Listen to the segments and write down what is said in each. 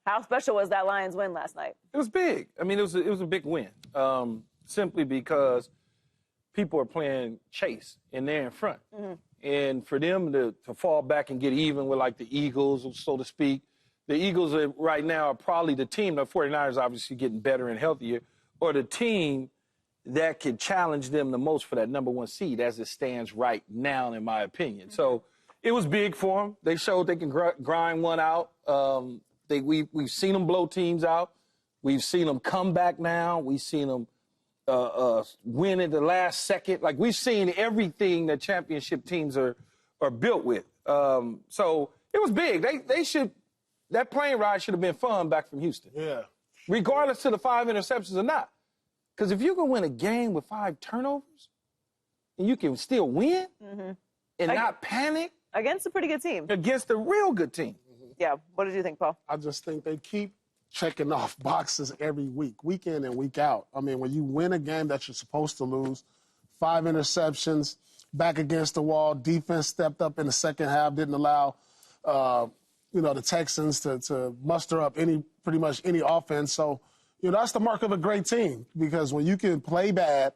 How special was that Lions win last night? It was big. I mean, it was a big win, simply because people are playing chase and they're in front. Mm-hmm. And for them to fall back and get even with, like, the Eagles, so to speak, the Eagles right now are probably the team, the 49ers obviously getting better and healthier, or the team that could challenge them the most for that number one seed as it stands right now, in my opinion. Mm-hmm. So it was big for them. They showed they can grind one out. We've seen them blow teams out. We've seen them come back now. We've seen them win at the last second. Like, we've seen everything that championship teams are built with. So it was big. That plane ride should have been fun back from Houston. Yeah. Regardless of the 5 interceptions or not. Because if you can win a game with 5 turnovers and you can still win and not panic. Against a pretty good team. Against a real good team. Yeah. What did you think, Paul? I just think they keep checking off boxes every week in and week out. I mean, when you win a game that you're supposed to lose, 5 interceptions, back against the wall, defense stepped up in the second half, didn't allow, the Texans to muster up pretty much any offense. So, that's the mark of a great team, because when you can play bad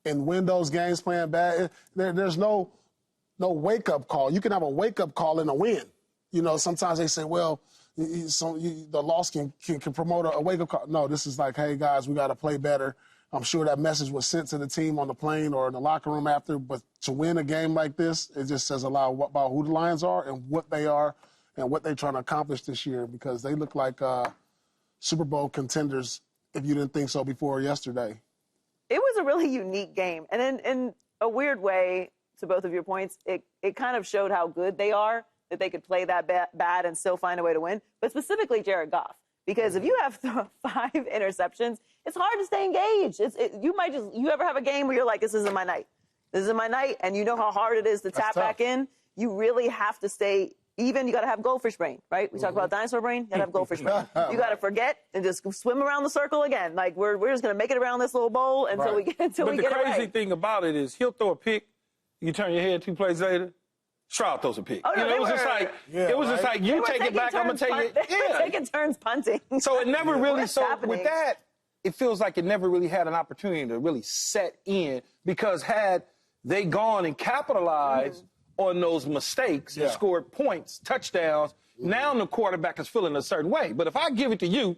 and win those games playing bad, there's no wake-up call. You can have a wake-up call and a win. Sometimes they say, well, the loss can promote a wake-up call. No, this is like, hey, guys, we got to play better. I'm sure that message was sent to the team on the plane or in the locker room after. But to win a game like this, it just says a lot about who the Lions are and what they are and what they're trying to accomplish this year, because they look like Super Bowl contenders, if you didn't think so before yesterday. It was a really unique game. And in a weird way, to both of your points, it kind of showed how good they are, that they could play that bad and still find a way to win. But specifically Jared Goff. Because if you have 5 interceptions, it's hard to stay engaged. You ever have a game where you're like, this isn't my night. This isn't my night, and you know how hard it is to tap back in? You really have to stay even. You got to have goldfish brain, right? We talk about dinosaur brain. You got to have goldfish brain. You got to forget and just swim around the circle again. Like, we're just going to make it around this little bowl until we get it right. But the crazy thing about it is he'll throw a pick. You turn your head 2 plays later, Stroud throws a pick. Oh, no, it was just like, you take it back, I'm going to take it. They were taking turns punting. So it never really, with that, it feels like it never really had an opportunity to really set in, because had they gone and capitalized on those mistakes and scored points, touchdowns, now the quarterback is feeling a certain way. But if I give it to you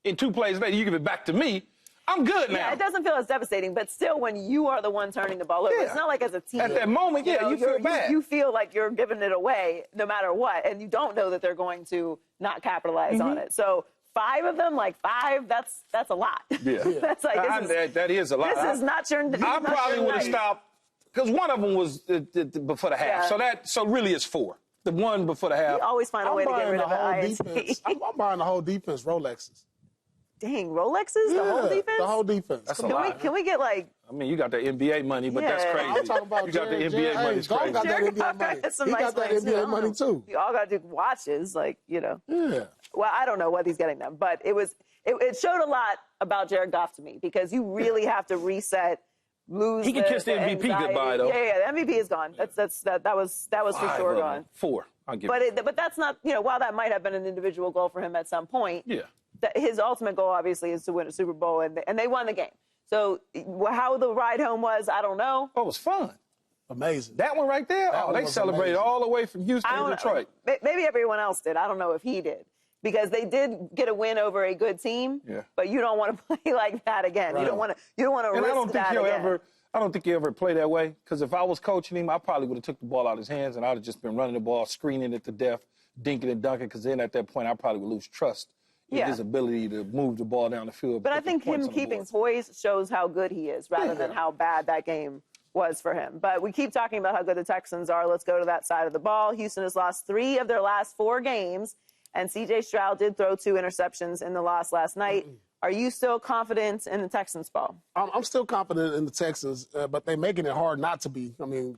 in 2 plays later, you give it back to me, I'm good now. Yeah, it doesn't feel as devastating, but still, when you are the one turning the ball over, it's not like as a team. At that moment, you feel bad. You feel like you're giving it away no matter what, and you don't know that they're going to not capitalize on it. So 5 of them, that's a lot. Yeah. That's like, that is a lot. This is not your I probably would have stopped, because one of them was before the half. Yeah. So really it's 4. The one before the half. You always find a way to get rid of the INT. I'm buying the whole defense Rolexes. Dang, Rolexes? The whole defense? The whole defense. That's a lot. Can we get like... I mean, you got the NBA money, but that's crazy. I'm talking about you got the NBA money. It's crazy. Got that NBA money. He got that NBA money, too. You all got to do watches, Yeah. Well, I don't know what he's getting them, but it showed a lot about Jared Goff to me, because you really have to reset, lose. He can kiss the MVP goodbye, though. Yeah, the MVP is gone. That was for sure gone. 4. I'll give But that's not, while that might have been an individual goal for him at some point. Yeah. His ultimate goal, obviously, is to win a Super Bowl, and they won the game. So how the ride home was, I don't know. Oh, it was fun. Amazing. That one right there, they celebrated all the way from Houston to Detroit. Maybe everyone else did. I don't know if he did. Because they did get a win over a good team, but you don't want to play like that again. Right. You don't want to risk that again. I don't think he ever played that way, because if I was coaching him, I probably would have took the ball out of his hands, and I would have just been running the ball, screening it to death, dinking and dunking, because then at that point I probably would lose trust in his ability to move the ball down the field. But I think him keeping poise shows how good he is, rather than how bad that game was for him. But we keep talking about how good the Texans are. Let's go to that side of the ball. Houston has lost 3 of their last 4 games, and C.J. Stroud did throw 2 interceptions in the loss last night. Are you still confident in the Texans, Paul? I'm still confident in the Texans, but they're making it hard not to be. I mean,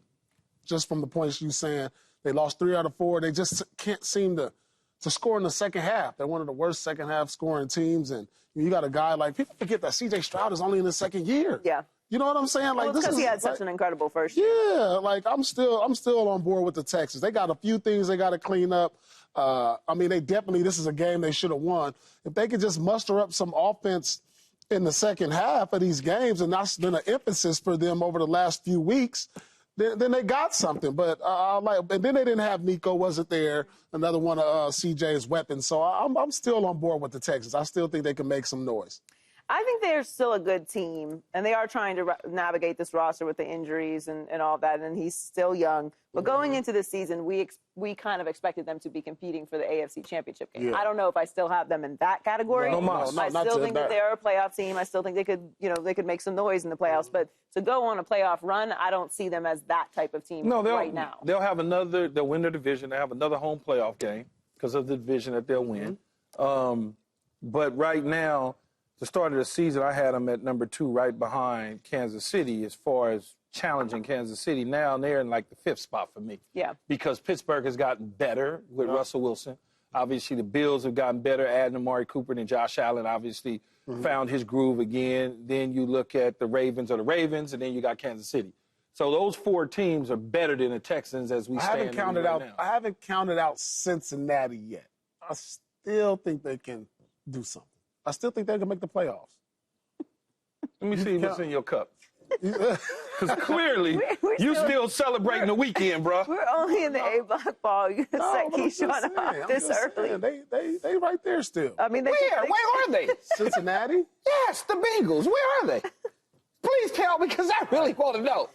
just from the points you saying, they lost 3 out of 4. They just can't seem to score in the second half. They're one of the worst second half scoring teams. And you got a guy like, people forget that C.J. Stroud is only in his second year. Yeah. You know what I'm saying? Like, Well, it's because he had such an incredible first year. Yeah, like I'm still on board with the Texans. They got a few things they got to clean up. I mean, this is a game they should have won. If they could just muster up some offense in the second half of these games, and that's been an emphasis for them over the last few weeks, then they got something. But and then they didn't have Nico, wasn't there? Another one of CJ's weapons. So I'm still on board with the Texans. I still think they can make some noise. I think they're still a good team, and they are trying to navigate this roster with the injuries and all that, and he's still young. But going into this season, we kind of expected them to be competing for the AFC Championship game. Yeah. I don't know if I still have them in that category. No, I still think that they're a playoff team. I still think they could make some noise in the playoffs. But to go on a playoff run, I don't see them as that type of team right now. They'll win their division. They'll have another home playoff game because of the division that they'll win. But right now, the start of the season, I had them at number 2 right behind Kansas City as far as challenging Kansas City. Now they're in like the 5th spot for me. Yeah. Because Pittsburgh has gotten better with Russell Wilson. Obviously, the Bills have gotten better, adding Amari Cooper, and Josh Allen obviously found his groove again. Then you look at the Ravens, and then you got Kansas City. So those 4 teams are better than the Texans as we stand right now. I haven't counted out Cincinnati yet. I still think they can do something. I still think they can make the playoffs. Let me see what's in your cup. Because clearly, you still celebrating the weekend, bro. We're only in the A-block ball. You can set Keyshawn off this early. They right there still. I mean, where are they? Cincinnati? Yes, the Bengals. Where are they? Please tell me, because I really want to know.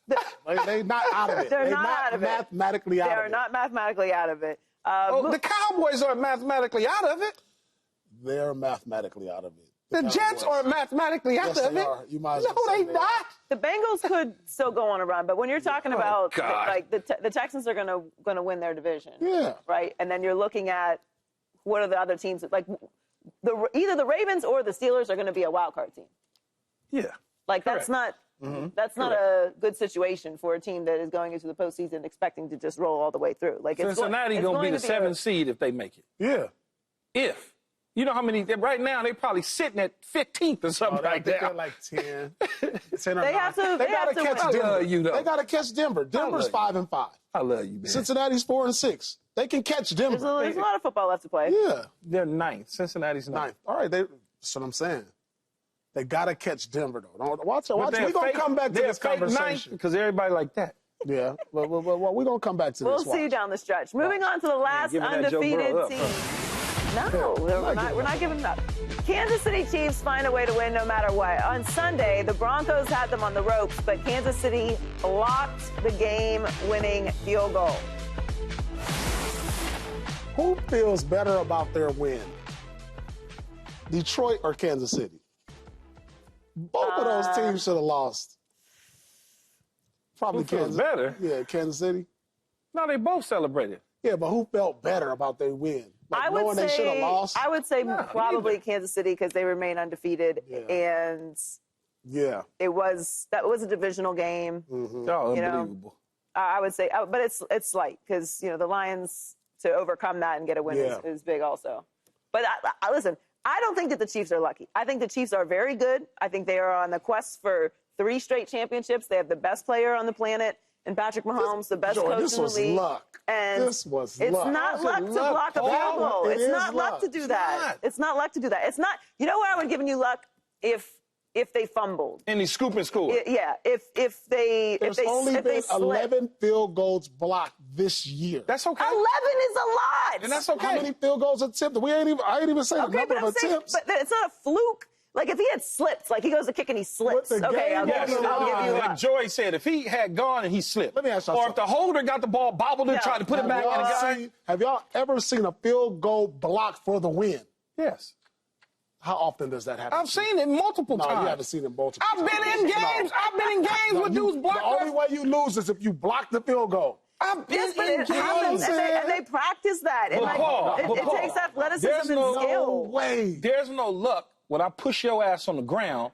They're not out of it. They're not out of it. Mathematically out of it. They're not mathematically out of it. The Cowboys are mathematically out of it. They're mathematically out of it. The Jets are mathematically out of it. You might as well no, they not. The Bengals could still go on a run, but when you're talking about the Texans are going to win their division, right? And then you're looking at what are the other teams like? Either the Ravens or the Steelers are going to be a wild card team. Yeah, like that's not a good situation for a team that is going into the postseason expecting to just roll all the way through. Like Cincinnati going to be the 7th seed if they make it. Yeah, if. You know how many, right now, they're probably sitting at 15th or something like that. They're like 10. They have to catch Denver. They got to catch Denver. Denver's 5-5. I love you, man. Cincinnati's 4-6. They can catch Denver. There's a lot of football left to play. Yeah. They're 9th. Cincinnati's 9th. All right, that's what I'm saying. They got to catch Denver, though. Watch. We're going to come back to this conversation. Because everybody like that. Yeah, well, we're going to come back to this. We'll see you down the stretch. Moving on to the last undefeated team. No, we're not giving up. Kansas City Chiefs find a way to win no matter what. On Sunday, the Broncos had them on the ropes, but Kansas City blocked the game-winning field goal. Who feels better about their win? Detroit or Kansas City? Both of those teams should have lost. Probably Kansas. Better? Yeah, Kansas City. No, they both celebrated. Yeah, but who felt better about their win? Like I would say probably Kansas City because they remain undefeated, and that was a divisional game. Oh, unbelievable. I would say, but it's slight because the Lions to overcome that and get a win is big also. But listen, I don't think that the Chiefs are lucky. I think the Chiefs are very good. I think they are on the quest for 3 straight championships. They have the best player on the planet. And Patrick Mahomes, the best coach in the league. This was luck. And this was it's luck. not luck to block a field goal. It's not luck to do that. It's not luck to do that. It's not. You know where I would have given you luck if they fumbled. And they scoop and score. Yeah. If they only been 11 field goals blocked this year. That's okay. 11 is a lot. And that's okay. How many field goals attempted? I ain't even saying the number of attempts. But it's not a fluke. Like, if he had slipped, like he goes to kick and he slips, okay, I'll give you like Joy said, if he had gone and he slipped, let me ask you or if the holder got the ball, bobbled and tried to put it back in the guy. Have y'all ever seen a field goal blocked for the win? Yes. How often does that happen? I've seen it multiple times. No, you haven't seen it multiple times. I've been in games. I've been in games with dudes blocked. The only way you lose is if you block the field goal. I've been in games. And they practice that. It takes athleticism and skill. There's no luck. When I push your ass on the ground,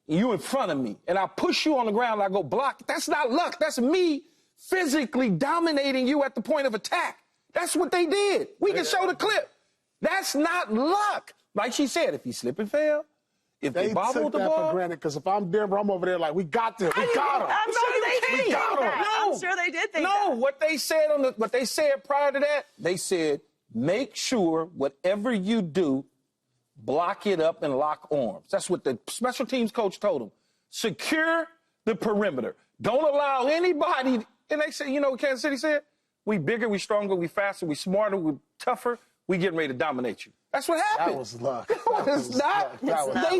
you in front of me, and I push you on the ground and I go block, that's not luck. That's me physically dominating you at the point of attack. That's what they did. We can show the clip. That's not luck. Like she said, if he slip and fell, if They they bobble took with the that ball. for granted because if I'm Denver, I'm over there like, we got them. We got them. I'm sure they did think got 'em. that. No. I'm sure they did think No, that. what they said prior to that, they said, make sure whatever you do, block it up and lock arms. That's what the special teams coach told them. Secure the perimeter. Don't allow anybody. And they said, you know what Kansas City said? We bigger, we stronger, we faster, we smarter, we tougher. We getting ready to dominate you. That's what happened. That was luck. It's not. They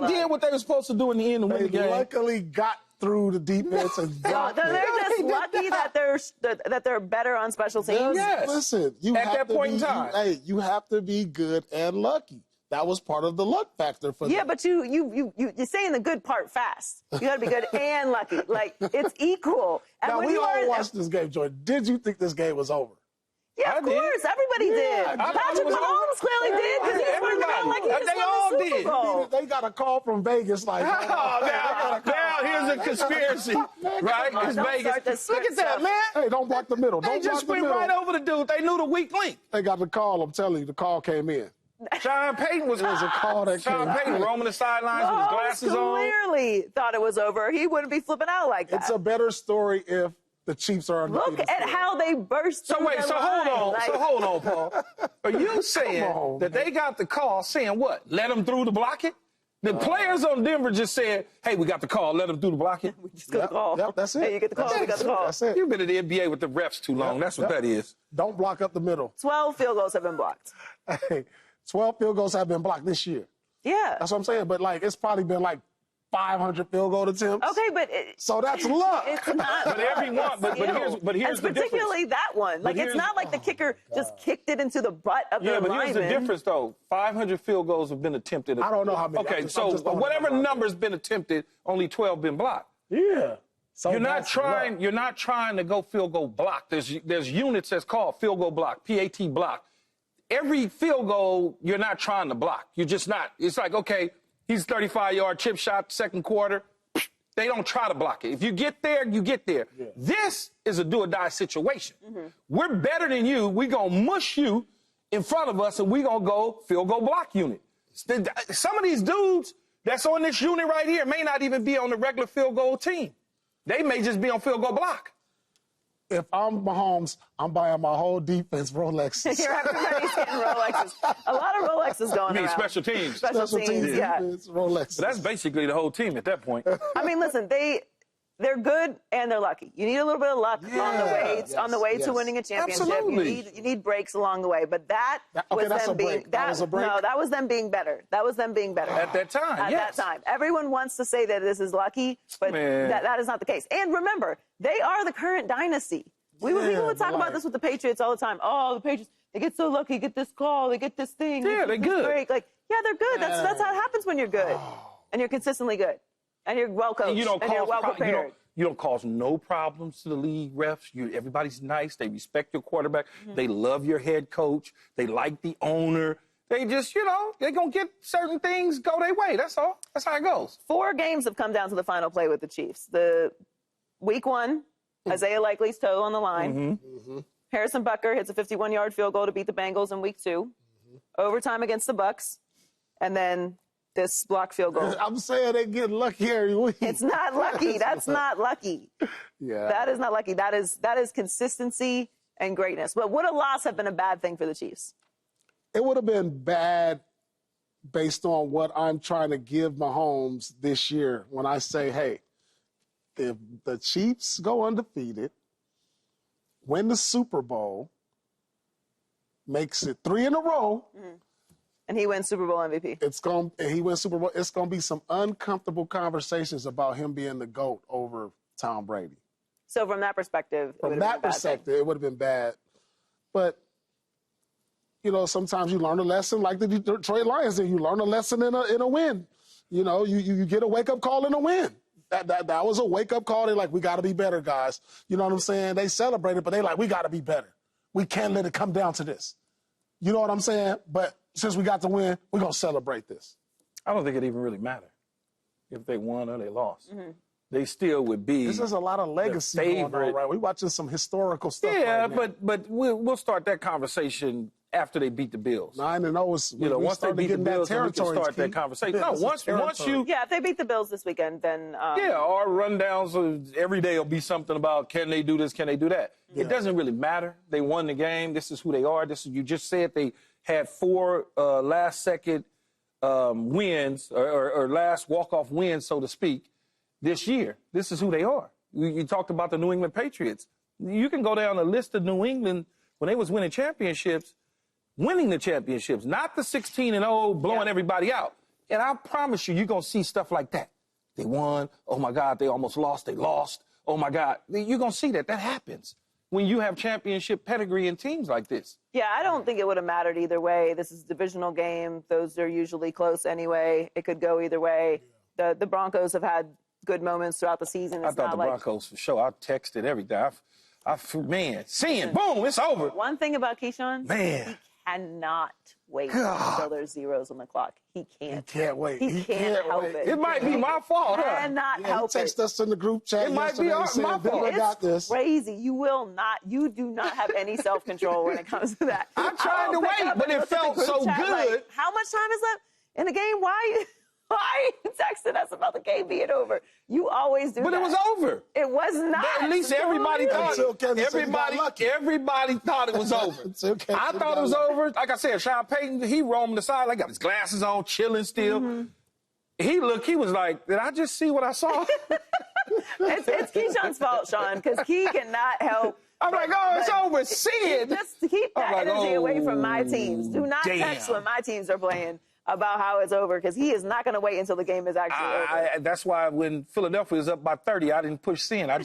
luck. did what they were supposed to do in the end to win They the game. luckily got through the defense and So blocked it. they're just lucky that they're better on special teams. Yes. Listen, you At have that to point in be, time. you have to be good and lucky. That was part of the luck factor for Yeah, them. but you're saying the good part fast. You got to be good and lucky. Like, it's equal. And Now, when we you all are, watched this game, Jordan. Did you think this game was over? yeah, I of did. course, everybody did. I thought Patrick it was Mahomes clearly did because he was running around like he Everybody. just They won all the Super did. Bowl. They got a call from Vegas like, Now here's a conspiracy, right? It's Don't Vegas. start this Look at that, stuff. man. hey, don't block the middle. They Don't block just the went middle. right over the dude. They knew the weak link. They got the call. I'm telling you, the call came in. Sean Payton was It was a call that Sean came Payton in. roaming the sidelines with his glasses on. Clearly thought it was over. He wouldn't be flipping out like that. It's a better story if the Chiefs are undefeated. Look at how they burst So through wait, the so line. hold on, Paul. Are you saying on, that they got the call saying what? Let them through to block it? The players on Denver just said, hey, we got the call, let them through to block it? Just get the call. Yep, that's it. Hey, you get the call, you got the call. That's it. You've been in the NBA with the refs too long. That's what that is. Don't block up the middle. 12 field goals have been blocked. Hey, 12 field goals have been blocked this year. Yeah. That's what I'm saying. But, like, it's probably been, like, 500 field goal attempts. Okay, but So that's luck. it's not. But every one, but here's skill. the difference. And particularly that one. Like, it's here's- not like the kicker just kicked it into the butt of Yeah, the but lineman. here's the difference, though. 500 field goals have been attempted. I don't know how many. Okay, I'm so just throwing whatever it out there. number's been attempted, only 12 been blocked. Yeah. So You're not that's trying. luck. You're not trying to go field goal block. There's units that's called field goal block, PAT block. Every field goal, you're not trying to block. You're just not. It's like, okay, he's 35-yard chip shot, second quarter. They don't try to block it. If you get there, you get there. Yeah. This is a do-or-die situation. Mm-hmm. We're better than you. We're going to mush you in front of us, and we're going to go field goal block unit. Some of these dudes that's on this unit right here may not even be on the regular field goal team. They may just be on field goal block. If I'm Mahomes, I'm buying my whole defense Rolexes. Everybody's getting Rolexes. A lot of Rolexes going I mean, around. special teams. Special teams, yeah. defense, Rolexes. So that's basically the whole team at that point. I mean, listen, they're good and they're lucky. You need a little bit of luck on the way to winning a championship. Absolutely. You need breaks along the way. But that was that's them a being break. That was a break? No, that was them being better. That was them being better. At that time, At yes. that time. Everyone wants to say that this is lucky, but Man. that is not the case. And remember, they are the current dynasty. We would talk about this with the Patriots all the time. Oh, the Patriots, they get so lucky, get this call, they get this thing. Yeah, they're good. Break. Like, yeah, they're good. That's how it happens when you're good. And you're consistently good. And you're well coached. And you don't and you're cause well prepared. you don't cause no problems to the league refs. Everybody's nice. They respect your quarterback. Mm-hmm. They love your head coach. They like the owner. They just, they're going to get certain things go their way. That's all. That's how it goes. 4 games have come down to the final play with the Chiefs. The week 1, Isaiah Likely's toe on the line. Mm-hmm. Harrison Butker hits a 51-yard field goal to beat the Bengals in week 2. Overtime against the Bucks. And then this block field goal. I'm saying they get lucky every week. It's not lucky. That's not lucky. Yeah. That is not lucky. That is consistency and greatness. But would a loss have been a bad thing for the Chiefs? It would have been bad based on what I'm trying to give Mahomes this year when I say, hey, if the Chiefs go undefeated, win the Super Bowl, makes it 3 in a row, And he wins Super Bowl MVP. and he wins Super Bowl, it's going to be some uncomfortable conversations about him being the GOAT over Tom Brady. So from that perspective, From that perspective, it would have been bad. But, sometimes you learn a lesson like the Detroit Lions did. You learn a lesson in a win. You get a wake-up call in a win. That was a wake-up call. They're like, we got to be better, guys. You know what I'm saying? They celebrated, but they like, we got to be better. We can't let it come down to this. You know what I'm saying? But since we got the win, we're going to celebrate this. I don't think it even really mattered if they won or they lost. Mm-hmm. They still would be. This is a lot of legacy going on, right? We're watching some historical stuff. Yeah, right now. but we'll start that conversation after they beat the Bills. 9-0 is Once they beat the Bills, then we can start that conversation. No, once you if they beat the Bills this weekend, then our rundowns of every day will be something about can they do this, can they do that. It doesn't really matter. They won the game. This is who they are. You just said they had 4 last-second wins or last walk-off wins, so to speak, this year. This is who they are. You talked about the New England Patriots. You can go down a list of New England when they was winning the championships, not the 16-0 blowing everybody out. And I promise you're going to see stuff like that. They won. Oh, my God, they almost lost. They lost. Oh, my God. You're going to see that. That happens when you have championship pedigree in teams like this. Yeah, I don't think it would have mattered either way. This is a divisional game. Those are usually close anyway. It could go either way. The Broncos have had good moments throughout the season. I thought the Broncos, for sure. I texted everything. Boom, it's over. One thing about Keyshawn, man, he cannot wait until there's zeros on the clock. He can't. He can't wait. He can't help it. It might be my fault. He cannot help it. He texted us in the group chat. It might be my fault. It's crazy. You do not have any self-control when it comes to that. I tried to wait, but it felt so good. Like, how much time is left in the game? Why are you texting us about the game being over? You always do that. But it was over. It was not. At least everybody thought it was over. It's okay. I thought it was over. Like I said, Sean Payton, he roamed the side. Like, got his glasses on, chilling still. Mm-hmm. He was like, did I just see what I saw? It's Keyshawn's fault, Sean, because he cannot help. I'm like, it's over. See it. Just keep that energy away from my teams. Do not text when my teams are playing about how it's over, because he is not going to wait until the game is actually over. That's why when Philadelphia was up by 30, I didn't push send. I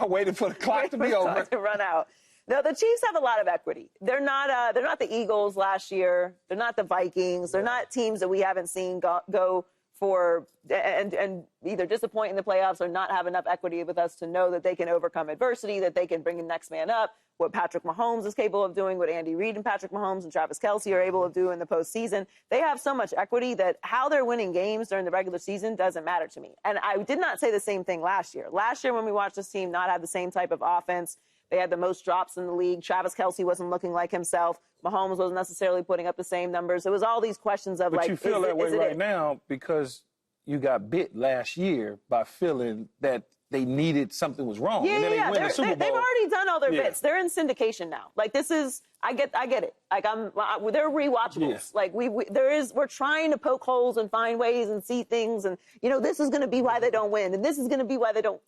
waited for the clock to be over. To run out. No, the Chiefs have a lot of equity. They're not the Eagles last year. They're not the Vikings. They're not teams that we haven't seen go for and either disappoint in the playoffs or not have enough equity with us to know that they can overcome adversity, that they can bring the next man up. What Patrick Mahomes is capable of doing, what Andy Reid and Patrick Mahomes and Travis Kelce are able to do in the postseason. They have so much equity that how they're winning games during the regular season doesn't matter to me. And I did not say the same thing last year. Last year when we watched this team not have the same type of offense, they had the most drops in the league. Travis Kelce wasn't looking like himself. Mahomes wasn't necessarily putting up the same numbers. It was all these questions of but you feel that way right now because you got bit last year by feeling that they needed something was wrong. Yeah, and then they win the Super Bowl. They've already done all their bits. They're in syndication now. Like this is, I get it. Like they're rewatchables. Yeah. Like we're trying to poke holes and find ways and see things, and this is going to be why they don't win, and this is going to be why they don't.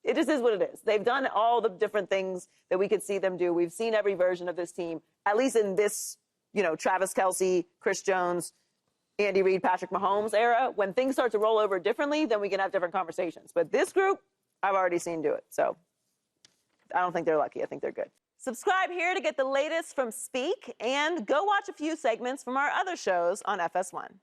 It just is what it is. They've done all the different things that we could see them do. We've seen every version of this team, at least in this, Travis Kelce, Chris Jones, Andy Reid, Patrick Mahomes era. When things start to roll over differently, then we can have different conversations. But this group, I've already seen do it. So I don't think they're lucky. I think they're good. Subscribe here to get the latest from Speak, and go watch a few segments from our other shows on FS1.